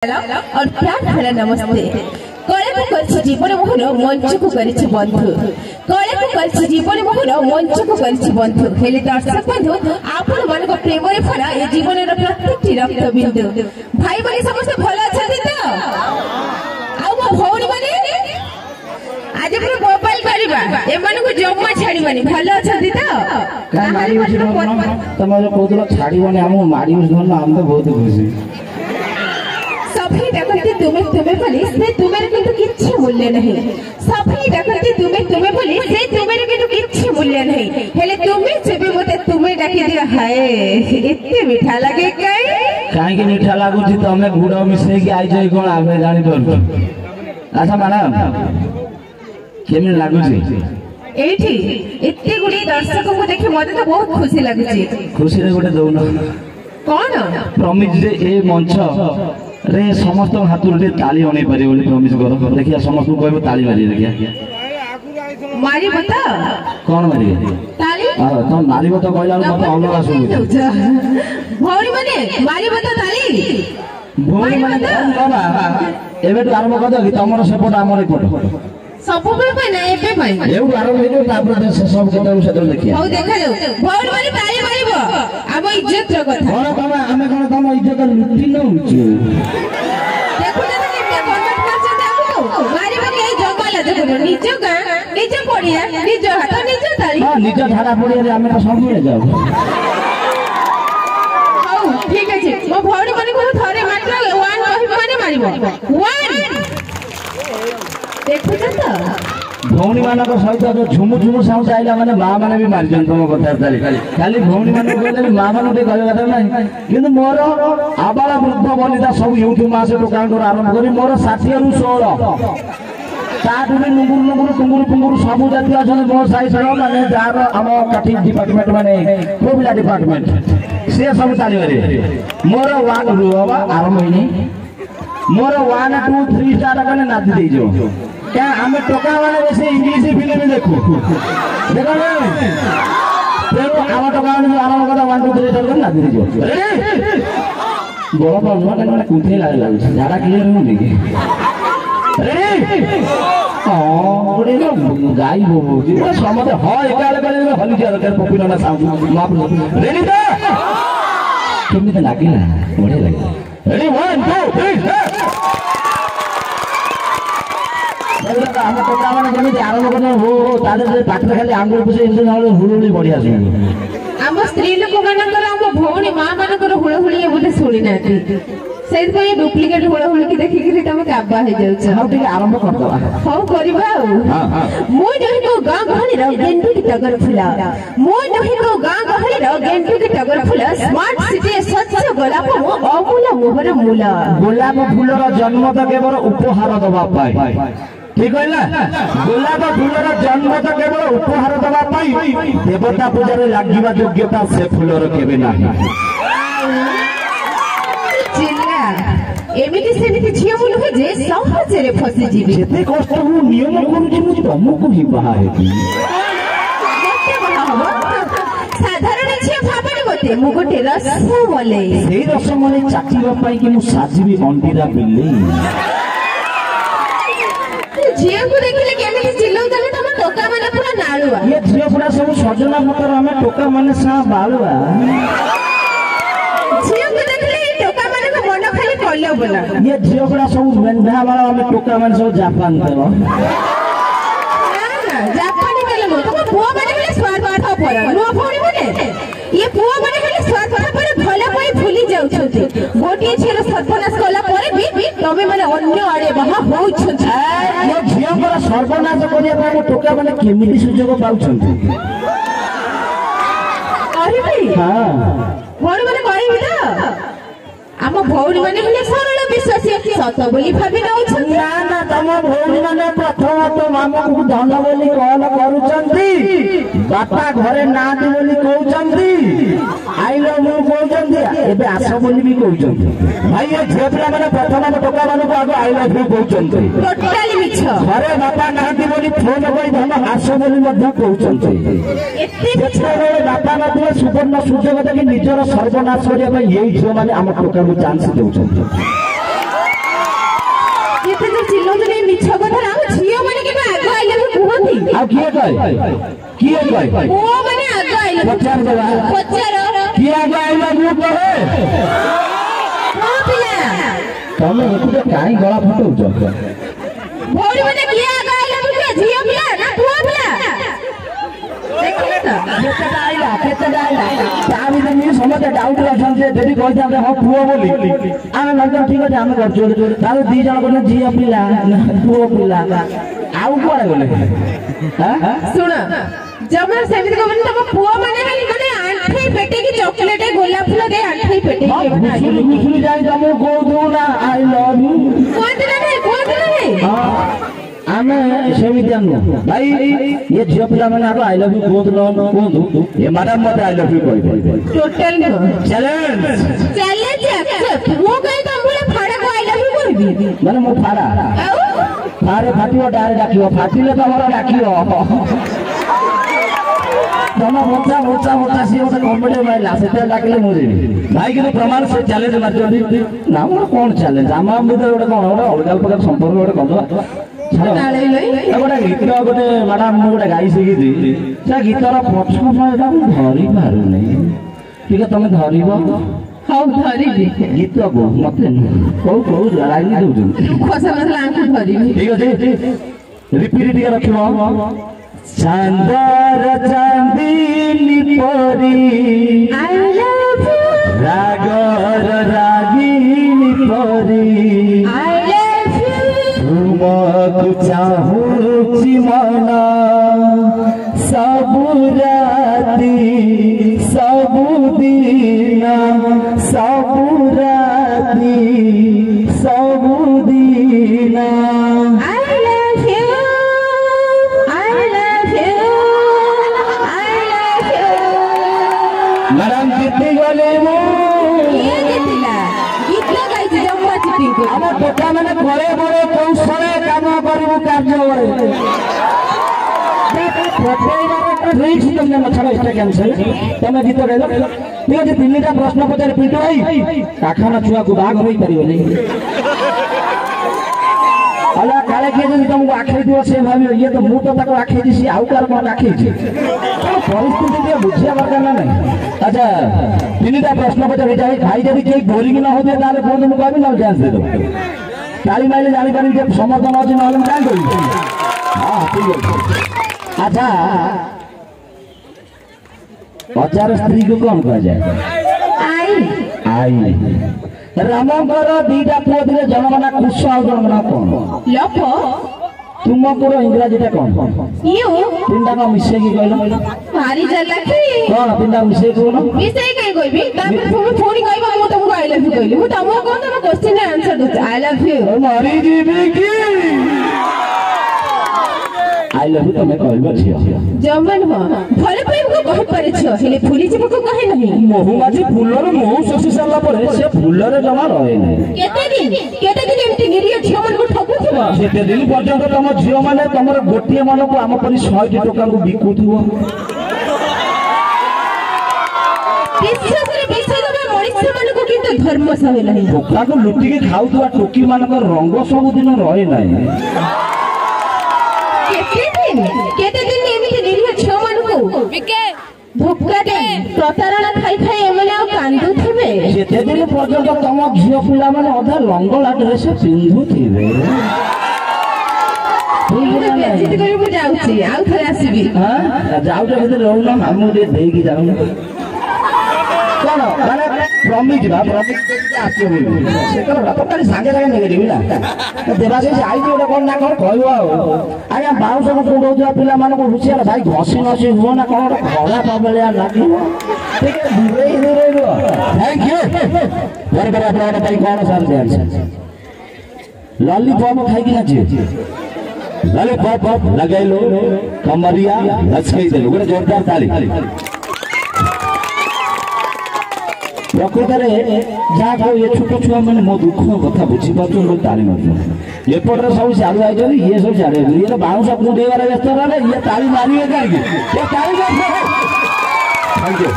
और प्यार भरा नमस्ते। कले को कर जीवन मोहन मंच को कर बंधु कले को कर जीवन मोहन मंच को कर बंधु हेले दर्शक बंधु आपण मान प्रेम भरा ए जीवन प्रत्येक रक्त बिंदु भाई भाई समस्त भल अच्छा तो आ मो भौणी माने आज पूरा मोबाइल करबा एमान को जम्मा छाड़ीबानी भल अच्छा तो का मारी उठ तमरो कोदला छाड़ीबानी हम मारी उठ हम तो बहुत खुशी सभी डकती तुम्हें बोली से तुम्हें किंतु किछि मूल्य नहीं सभी डकती तुम्हें बोली से तुम्हें किंतु किछि मूल्य नहीं हेले तुम्हें जेबे मते तुम्हें डाकी दिया हाय एते मीठा लागे काई के मीठा लागु छी तमे गुड़ मिसे के आई जई कोन आमे जानि दर अच्छा मैडम केमे लागु छी एठी एते गुडी दर्शक को देखि मते तो बहुत खुशी लागु छी खुशी रे गोटे दउन कोन प्रमिज जे ए मंच रे समस्त हाथुर रे ताली होने पारे बोली प्रमिस करो देखिया समस्त को कहबो ताली मारी देखिया मारी बता कोन मारी ताली हां तो मारी बता कहला मते अलगा सुनु भौरी माने मारी बता ताली भौरी माने बाबा एबे तो आरंभ कर दो कि तमरो सपोर्ट हमर एपट सब बेर पे ना एबे भाई एउ आरंभ हेजो तापर सब केते सेतो देखिया हो देखा लो भौरी माने ताली मारिबो अब इज्जत रो कथा कोन बाबा हमें कोन तम इज्जत लुटी न होची देखो ना कि पे कमेंट करछते हमको मारी मारी ए जमाला देखो निज गा निज पड़िया निज हाथ निज ताली हां निज धारा पड़िया रे हमें तो सब मिल जाओ हां ठीक अछि मो भौरी माने को थरे मात्र 1 कहि माने मारिबो 1 देखो ना भौणी मान सहित जो झुमु झुमु साउंड आइला माने मां माने भी मार जन तुम कथा खाली भौणी मान कहले मां मान ते कहले कथा नाही किंतु मोर आबाला वृद्ध बनिता सब यूट्यूब मासे दुकान कर आरंभ करी मोर 60 रु 16 ताठु भी नुंगुर टुंगुर सब जाति अछन मोर साइज रो माने जार हम काठी डिपार्टमेंट माने कोबिला डिपार्टमेंट से सब ताली रे मोर 1 रु आरंभ होइनी मोर 1 2 3 स्टार कने नादी देई जो क्या हमें टोका वाले वैसे इंग्लिश फिल्म देखो देखो ना तेरो आवा टोका वाले आराम करा 1 2 3 कर ना दीजिए गोला पर ना कने कुंथे लाग झाड़ा क्लियर हो नहीं रेडी हां गोटे ना गाई हो जी समझ हां एकाले बेले हली जा कर पपिना ना साउंड माप रेडी तो केमिते लागिला बढे लागिला रेडी 1 2 3 हम टोका माने जमी आरंभ करन हो ताले पाठरे खाली आंगुल पुसे इंजन हले हुलुली बढ़िया सुन हम स्त्री लोक मानकर हम भौणी मां मानकर हुलहुली बोले सुनी नाती सेद पे डुप्लीकेट हुलहुली की देखि कि तमे काबा हे जाउछ हम ठीक आरंभ कर दो हां करबा हां मो जहि को गां गहली रो गेंडू की टगर फुला मो जहि को गां गहली रो गेंडू की टगर फुला स्मार्ट सिटी स्वच्छ गोलाप मो अमूल्य मोहर मूला गोलाप फूलर जन्म तो केवल उपहार दबा पाए ठीक है ना गोलाप फूलर जन्म तो केवल उपहार दबा पाई देवता पूजा लागिबा योग्यता से फूलर केबे नाही चिल्ला एमिति सेमिति छिया मुन हो जे सहज रे फसी जीवी जेते कष्ट हु नियम करू छी तुमको ही बाहा हेती मते बाहा हो साधारण छिया भाबनी मते मु गोटे रसमले सेही रसमले चाकीबा पाई कि मु साजीबी मंदिरा बिल्ली झिया को देखिले केमिति चिल्लौ तले तम टोका माने पूरा नाळुआ ये झिया पूरा सब सजना पतर हमें टोका माने सा बालुआ झिया को देखिले टोका माने को मन खाली कल्लो बोला ये झिया पूरा सब मेंढा वाला हमें टोका माने सब जापान देबो ना जापानी वाला नो तो पुआ माने खाली स्वाद पाठ पर नो फोड़ी माने ये पुआ माने खाली स्वाद पाठ पर भला कोई भूली जाउ छथि गोटी छेर सर्वनाश कला पर भी तमे माने अन्य आड़े बहा होउ छथि ये झिया पूरा सर्वनाश करिया पर टोका माने केमिति सुजोग पाउछन्ति अरे भाई हां भौणी माने कहबी ना हम भौणी माने हेले सरल विश्वासी सत बोली भाबी नउछ ना ना तम भौणी माने प्रथम तो मामा को धन बोली कॉल करूचंती बापा घरे ना दी बोली कहउचंती आई लव यू कहउचंती एबे आस बोली भी कहउचंती भाई ये झेपला माने प्रथम टोका माने को आगो आई लव यू कहउचंती टोटली मिछ घरे बापा ना दी बोली फोन करी धन आस बोली मध्य कहउचंती एते मिछ बापा ना सुवर्ण सुजोग देखि निजर सर्वनाश करिया यही झियो माने हम टोका को चांस देउछंती ମିଛ କଥା ଆମ ଝିଅ ମାନେ କେବେ ଆଗ ଆଇଲେ କୁହନ୍ତି ଆଉ କିଏ କହେ ପୁଅ ମାନେ ଆଗ ଆଇଲେ ପଚାର କିଏ ଆଗ ଆଇଲା ମୁଁ କହେ ତମେ ଏକୁଟେ କାହିଁ ଗଳା ଫଟଉଛ ଭଉଣୀ ମାନେ କିଏ ଆଗ ଆଇଲା ଝିଅ ପିଲା ନା ପୁଅ ପିଲା କେତେଟା ଆଇଲା ତା ଭିତରେ ସମସ୍ତେ ଡାଉଟ ଅଛନ୍ତି ଯଦି କହିଥାନ୍ତେ ହଁ ପୁଅ ବୋଲି ଆମେ ଭାବିବା ଠିକ ଅଛି ଆମେ କରୁଛୁ ତାହେଲେ 2 ଜଣ କହିଲେ ଝିଅ ପିଲା ପୁଅ ପିଲା ଆଉ କୁଆଡେ ଗଲେ ଶୁଣ ଜମା ସେମିତି କହିବନି ତମ ପୁଅ ମାନେ ମାନେ ଆଣ୍ଠେଇ ପେଟେକି ଚକୋଲେଟ ଗୋଲାପ ଫୁଲ ଦେଇ ଆଣ୍ଠେଇ ପେଟେକି ଘୁଷୁରି ଯାଇ ତମକୁ କହୁଛୁ ନା ଆଇ ଲଭ୍ ୟୁ କୁହନ୍ତି ନା ନାଇଁ ଆମେ ସେମିତି ନୁହଁ ଭାଇ ये झियो पिला मैंने आगे आई लव यू कुहतु ये मैडम मत आई लव यू कहबे टोटल चैलेंज एक्सेप्ट मो कहि तमले फाड़ा को आई लव यू कहबी माने मो फाड़ा फाटियो डारे डाकियो फाटिले तमरा डाकियो तमा मोचा सी ओटा कॉमेडी माइला सेते डाकिले मो जेबी भाई के प्रमाण से चैलेंज मारजोडी ना मोर कोन चैलेंज आमा मुदे ओटा कोन ओटा अलगा प्रकार संपर्क ओटा कोन गोटे गीत गोटे मैडम गोटे गाई शिखी से गीतर पछपा धरी पार टे तुम धर गीत को मत कौ लाइन ठीक अच्छे रिपीट टे रख चांदर चांदनी परी रागर रागिनी परी तुमको चाहूची मना सबु राती सबु दिन सबु राती सबु दिन मैडम जीती गले आम टोका मैंने घरे घरे कौशल काम करू कार्य तुम गीत गाइल ठीक अच्छे 3टा प्रश्न पचार पिंटू भाई काखाना छुआ को बाघ हो पार अल्लाह काले किए जब तुमको आखई दिव से भाव ये तो मुझे तो आखई सी आउ कार कौन आखई परिस्थिति बुझिया दरकार ना नहीं अच्छा 3टा प्रश्न पचार भाई जब कहीं बोरिंग न होते फोन मुझे कहबी ना डांस दे दो ताली मारे जापारी समर्थन अच्छे ना क्या करी हाँ ठीक है अच्छा हजार स्त्री को कौन कह जाए आई रामकर 2टा पुओ थे जनमना कुश आ जनमना कौन तुमको इंग्राजी कौन 3टा का मिसे की कहल भारी चलाकी कौन 3टा मिसे कहल मिसे कहीं कहबी तापर तुम थोड़ी कहबा मु तुमको आई लव यू कहली मु तुमको कोन तुम क्वेश्चन रे answer they I love you मारी जीवी की आई लव यू तुम्हें कहबो छियो जमन हो भले प्रेम को कहि पारे छियो हेले फुली जीव को कहे नहीं महुमाछी फुलर मोह शोषि साला परे से फुलर जमा रहे नहीं केते दिन एमती गिरियो झियो मन को ठकुथिबो सेते दिन पर्यंत तुम झियो माने तमर गोटिए मन को आम परि 100 टका को बिकुथिबो विश्वास में मनुष्य मन को किंतु धर्म सहे नहीं टोका को लुटी के खाउथवा टोकी मान को रंग सब दिन रहे नहीं केते दिन एमिति निरीह झियो मन को धोखा दे प्रतारणा खाई एमने आ कांदु थिबे सेते दिन पर्यंत तुम झियो पिला माने अधा लंगला ड्रेस पिंधु थिबे बेइज्जती करी मु जाउची आउ थरे आसीबी हां जाउटा भीतर रहउना हमु दे देगी जाउ कोन माने प्रमिट आसी बोली से कर टोटाली सांगे सांगे नेगेटिव ना देबा से आई जोडा कोन ना कोन कहबो आया बाउ सब कोडो पिला मान को हुसियार भाई घसी नसी हो ना कोन घोड़ा पाबलिया लागी ठीक है दूरे रो थैंक यू बारे बारे अपना भाई कोन सर दे लॉलीपॉप खाई कि ना जी लॉलीपॉप लगाइलो कमरिया लचकई देलो गोटे जोरदार ताली प्रकृत जहाँ कह ये छोट छुआ मैंने मो दुख कथा बुझी पार्छ ताली मार एपटे सब सियाड़ू आई ये सब सियाड़े ये बाउंस कुंडेबार व्यस्त रहा ये ताली मारे कहीं थैंक यू